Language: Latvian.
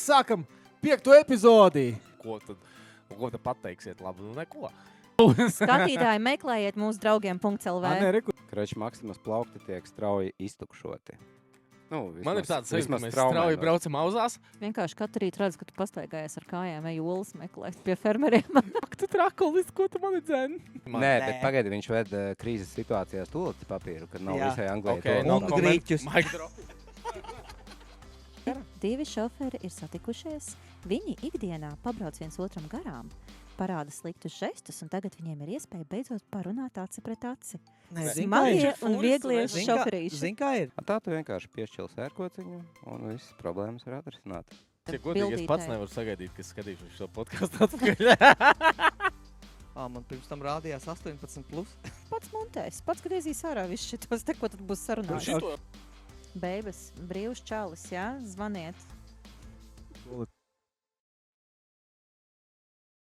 Sākam 5. epizodi. Ko tad pateiksiet? Labi, nu neko. Skatītāji, meklējiet mūsu draugiem.lv. Kračs Maksimas plaukti tiek strauji iztukšoti. Man ir tāds sajūta, ka mēs strauji braucam auzās. Vienkārši katru rītu redzu, ka tu pastaigājies ar kājām, ej olas meklēt pie fermeriem. Ak, tu trakolis, ko tu mani dzēni? Nē, bet pagaidi, viņš ved krīzes situācijās tūlītes papīru, kad nav visai Anglijai. Okay, to- no Un grīķus. Divi šoferi ir satikušies. Viņi ikdienā pabrauc viens otram garām, parāda sliktus žestus, un tagad viņiem ir iespēja beidzot parunāt aci pret aci. Smagie un vieglie šoferīši. Zini, kā ir? Tā tu vienkārši piešķili sērkociņu, un visas problēmas ir atrisinātas. Ja godīgi, es pats Bildītē. nevaru sagaidīt, ka skatīšu šo podcastu atpakaļ. Man pirms tam rādījās 18+. Pats montēs, pats, kad iezīs ārā viss šitos, te, ko tad būs sarunājis. Bēbes, brīvs čalis, jā, zvaniet.